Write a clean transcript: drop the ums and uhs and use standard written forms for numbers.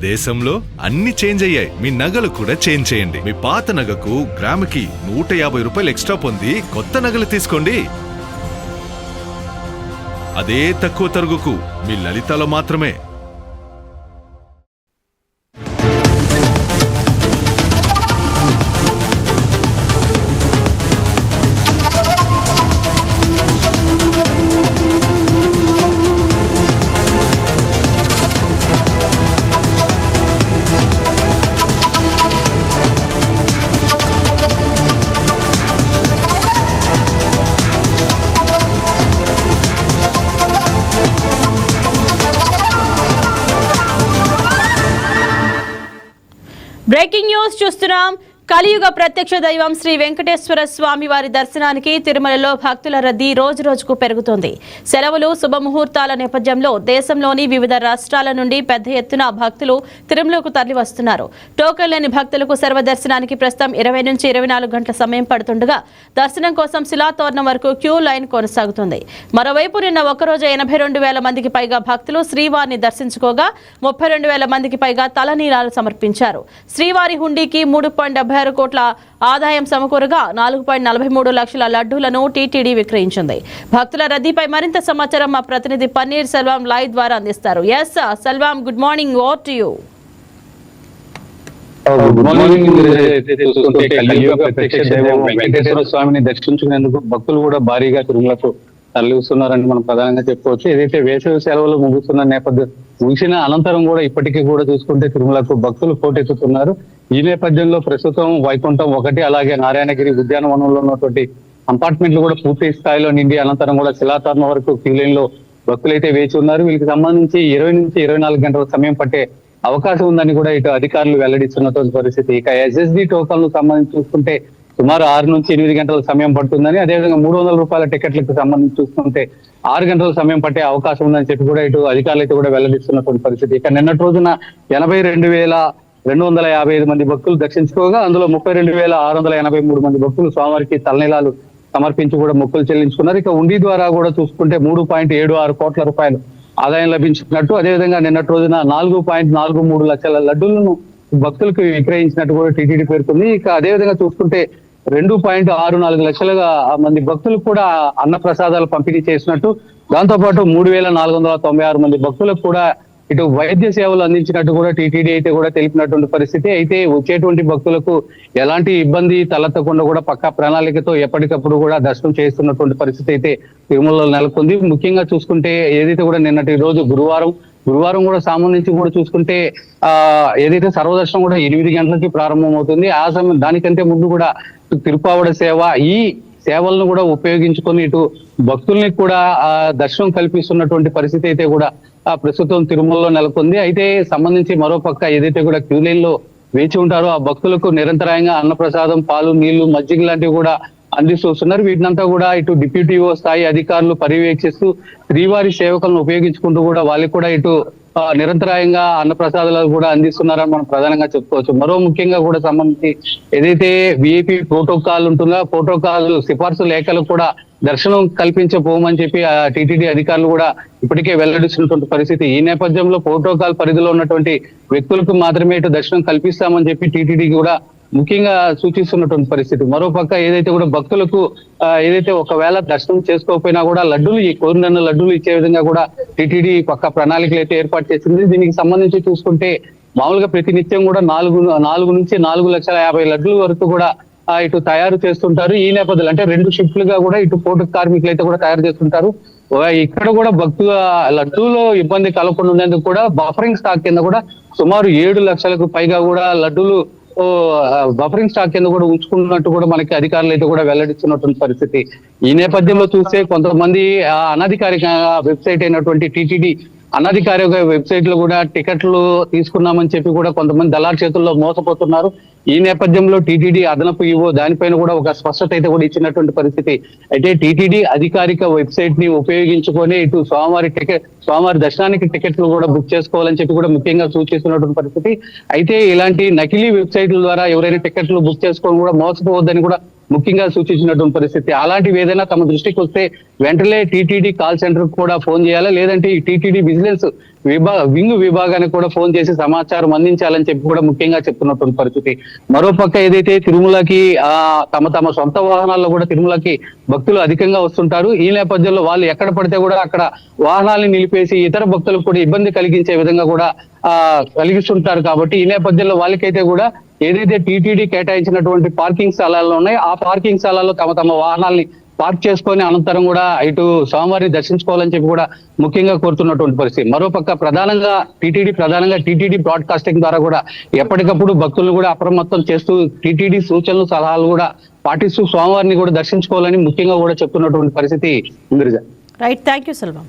దేశంలో అన్ని చేంజ్ అయ్యాయి, మీ నగలు కూడా చేంజ్ చేయండి. మీ పాత నగకు గ్రాముకి 150 రూపాయలు ఎక్స్ట్రా పొంది కొత్త నగలు తీసుకోండి. అదే తక్కువ తరుగుకు మీ లలితలో మాత్రమే. బ్రేకింగ్ న్యూస్ చూస్తున్నాం. కలియుగ ప్రత్యక్ష దైవం శ్రీ వెంకటేశ్వర స్వామి వారి దర్శనానికి తిరుమలలో భక్తుల రద్దీ రోజు రోజుకు పెరుగుతోంది. సెలవులు, శుభముహూర్తాల నేపథ్యంలో దేశంలోని వివిధ రాష్ట్రాల నుండి పెద్ద ఎత్తున భక్తులు తిరుమలకు తరలి వస్తున్నారు. టోకెన్ లేని భక్తులకు సర్వదర్శనానికి ప్రస్తుతం 20 నుంచి 24 గంటల సమయం పడుతుండగా దర్శనం కోసం శిలాతోరణం వరకు క్యూ లైన్ కొనసాగుతుంది. మరోవైపు నిన్న ఒక్కరోజు 82,000 మందికి పైగా భక్తులు శ్రీవారిని దర్శించుకోగా 32,000 మందికి పైగా తలనీలాలు సమర్పించారు. శ్రీవారి హుండీకి 3.76 కోట్ల ఆదాయం సమకూరగా 4.43 లక్షల లడ్డూలను టీటీడీ విక్రయించింది. భక్తుల రద్దీపై మరింత సమాచారం మా ప్రతినిధి పన్నీర్ సెల్వం లైవ్ ద్వారా అందిస్తారు. Yes Selvam, good morning. Over to you. Good morning. చూస్తుంటే కలియుగ ప్రత్యక్ష దైవం వెంకటేశ్వర స్వామిని దర్శించుకునేందుకు భక్తులు కూడా భారీగా తిరుమలకు తరలిస్తున్నారని మనం ప్రధానంగా చెప్పుకోవచ్చు. ఏదైతే వేసవి సెలవులు ముగుస్తున్న నేపథ్యం ముగిసిన అనంతరం కూడా ఇప్పటికీ కూడా చూసుకుంటే తిరుమలకు భక్తులు పోటెత్తుతున్నారు. ఈ నేపథ్యంలో ప్రస్తుతం వైకుంఠం 1 అలాగే నారాయణగిరి ఉద్యానవనంలో ఉన్నటువంటి కంపార్ట్మెంట్లు కూడా పూర్తి స్థాయిలో నిండి అనంతరం కూడా శిలాతోరణం వరకు క్యూ లైన్ లో భక్తులైతే వేచి ఉన్నారు. వీళ్ళకి సంబంధించి 20 నుంచి 24 గంటల సమయం పట్టే అవకాశం ఉందని కూడా ఇటు అధికారులు వెల్లడిస్తున్నటువంటి పరిస్థితి. ఇక ఎస్ఎస్డి టోకన్లకు సంబంధించి చూసుకుంటే సుమారు 6 నుంచి 8 గంటల సమయం పడుతుందని, అదేవిధంగా 300 రూపాయల టికెట్లకు సంబంధించి చూసుకుంటే 6 గంటల సమయం పట్టే అవకాశం ఉందని చెప్పి కూడా ఇటు అధికారులు అయితే కూడా వెల్లడిస్తున్నటువంటి పరిస్థితి. ఇక నిన్నటి రోజున 82,255 మంది భక్తులు దర్శించుకోగా అందులో 32,683 మంది భక్తులు స్వామివారికి తలనీలాలు సమర్పించి కూడా మొక్కులు చెల్లించుకున్నారు. ఇక ఉండి ద్వారా కూడా చూసుకుంటే 3.76 కోట్ల రూపాయలు ఆదాయం లభించినట్టు, అదేవిధంగా నిన్నటి రోజున 4.43 లక్షల లడ్డూలను భక్తులకు విక్రయించినట్టు కూడా టీటీడీ పేర్కొంది. ఇక అదేవిధంగా చూసుకుంటే 2.64 లక్షలుగా మంది భక్తులకు కూడా అన్న ప్రసాదాలు పంపిణీ చేసినట్టు, దాంతోపాటు 3,496 మంది భక్తులకు కూడా ఇటు వైద్య సేవలు అందించినట్టు కూడా టీటీడీ అయితే కూడా తెలిపినటువంటి పరిస్థితి. అయితే వచ్చేటువంటి భక్తులకు ఎలాంటి ఇబ్బంది తలెత్తకుండా కూడా పక్కా ప్రణాళికతో ఎప్పటికప్పుడు కూడా దర్శనం చేస్తున్నటువంటి పరిస్థితి అయితే తిరుమలలో నెలకొంది. ముఖ్యంగా చూసుకుంటే ఏదైతే కూడా నిన్నటి రోజు గురువారం కూడా సంబంధించి కూడా చూసుకుంటే ఏదైతే సర్వదర్శనం కూడా 8 గంటలకి ప్రారంభం అవుతుంది. ఆ సమయం దానికంటే ముందు కూడా తిరుపావడ సేవ, ఈ సేవలను కూడా ఉపయోగించుకొని ఇటు భక్తుల్ని కూడా దర్శనం కల్పిస్తున్నటువంటి పరిస్థితి అయితే కూడా ప్రస్తుతం తిరుమలలో నెలకొంది. అయితే సంబంధించి మరోపక్క ఏదైతే కూడా క్యూ లైన్ లో వేచి ఉంటారో ఆ భక్తులకు నిరంతరాయంగా అన్నప్రసాదం, పాలు, నీళ్లు, మజ్జిగ లాంటివి కూడా అందిస్తున్నారు. వీటినంతా కూడా ఇటు డిప్యూటీఓ స్థాయి అధికారులు పర్యవేక్షిస్తూ శ్రీవారి సేవకులను ఉపయోగించుకుంటూ కూడా వాళ్ళకి కూడా ఇటు నిరంతరాయంగా అన్నప్రసాదాలు కూడా అందిస్తున్నారని మనం ప్రధానంగా చెప్పుకోవచ్చు. మరో ముఖ్యంగా కూడా సంబంధించి ఏదైతే విఐపి ప్రోటోకాల్ ఉంటుందో ప్రోటోకాల్ సిఫార్సు లేఖలకు కూడా దర్శనం కల్పించబోమని చెప్పి టీటీడీ అధికారులు కూడా ఇప్పటికే వెల్లడిస్తున్నటువంటి పరిస్థితి. ఈ నేపథ్యంలో ప్రోటోకాల్ పరిధిలో ఉన్నటువంటి వ్యక్తులకు మాత్రమే ఇటు దర్శనం కల్పిస్తామని చెప్పి టీటీడీ కూడా ముఖ్యంగా సూచిస్తున్నటువంటి పరిస్థితి. మరోపక్క ఏదైతే కూడా భక్తులకు ఏదైతే ఒకవేళ దర్శనం చేసుకోకపోయినా కూడా లడ్డూలు, ఈ కోరిన లడ్డూలు ఇచ్చే విధంగా కూడా టీటీడీ పక్క ప్రణాళికలు అయితే ఏర్పాటు చేసింది. దీనికి సంబంధించి చూసుకుంటే మామూలుగా ప్రతినిత్యం కూడా 4 నుంచి 4,50,000 లడ్డూల వరకు కూడా ఇటు తయారు చేస్తుంటారు. ఈ నేపథ్యంలో అంటే 2 షిఫ్ట్లుగా కూడా ఇటు పోటు కార్మికులు అయితే కూడా తయారు చేస్తుంటారు. ఇక్కడ కూడా భక్తుల లడ్డూలో ఇబ్బంది కలగకుండా ఉండేందుకు కూడా బఫరింగ్ స్టాక్ కింద కూడా సుమారు 7 లక్షలకు పైగా కూడా లడ్డూలు బఫరింగ్ స్టాక్ కింద కూడా ఉంచుకున్నట్టు కూడా మనకి అధికారులు అయితే కూడా వెల్లడిస్తున్నటువంటి పరిస్థితి. ఈ నేపథ్యంలో చూస్తే కొంతమంది అనధికారిక వెబ్సైట్ అయినటువంటి టీటీడీ అనధికారిక వెబ్సైట్ లో కూడా టికెట్లు తీసుకున్నామని చెప్పి కూడా కొంతమంది దళార్ చేతుల్లో మోసపోతున్నారు. ఈ నేపథ్యంలో టీటీడీ అదనపు ఈవో దానిపైన కూడా ఒక స్పష్టత అయితే కూడా ఇచ్చినటువంటి పరిస్థితి. అయితే టీటీడీ అధికారిక వెబ్సైట్ ని ఉపయోగించుకొని ఇటు స్వామివారి దర్శనానికి టికెట్లు కూడా బుక్ చేసుకోవాలని చెప్పి కూడా ముఖ్యంగా సూచిస్తున్నటువంటి పరిస్థితి. అయితే ఇలాంటి నకిలీ వెబ్సైట్ల ద్వారా ఎవరైనా టికెట్లు బుక్ చేసుకోవడం కూడా మోసపోవద్దని కూడా ముఖ్యంగా సూచించినటువంటి పరిస్థితి. అలాంటివి ఏదైనా తమ దృష్టికి వస్తే వెంటనే టీటీడీ కాల్ సెంటర్ కూడా ఫోన్ చేయాలా, లేదంటే ఈ టీటీడీ విజిలెన్స్ వింగ్ విభాగానికి కూడా ఫోన్ చేసి సమాచారం అందించాలని చెప్పి కూడా ముఖ్యంగా చెప్తున్నటువంటి పరిస్థితి. మరోపక్క ఏదైతే తిరుమలకి తమ సొంత వాహనాల్లో కూడా తిరుమలకి భక్తులు అధికంగా వస్తుంటారు. ఈ నేపథ్యంలో వాళ్ళు ఎక్కడ పడితే కూడా అక్కడ వాహనాలను నిలిపేసి ఇతర భక్తులకు కూడా ఇబ్బంది కలిగించే విధంగా కూడా కలిగిస్తుంటారు. కాబట్టి ఈ నేపథ్యంలో వాళ్ళకైతే కూడా ఏదైతే టీటీడీ కేటాయించినటువంటి పార్కింగ్ స్థలాలు ఉన్నాయో ఆ పార్కింగ్ స్థలాల్లో తమ వాహనాల్ని పార్క్ చేసుకొని అనంతరం కూడా ఇటు స్వామివారిని దర్శించుకోవాలని చెప్పి కూడా ముఖ్యంగా కోరుతున్నటువంటి పరిస్థితి. మరోపక్క ప్రధానంగా టీటీడీ బ్రాడ్కాస్టింగ్ ద్వారా కూడా ఎప్పటికప్పుడు భక్తులను కూడా అప్రమత్తం చేస్తూ టీటీడీ సూచనలు సలహాలు కూడా పాటిస్తూ స్వామివారిని కూడా దర్శించుకోవాలని ముఖ్యంగా కూడా చెప్తున్నటువంటి పరిస్థితి. Right, thank you Selvam.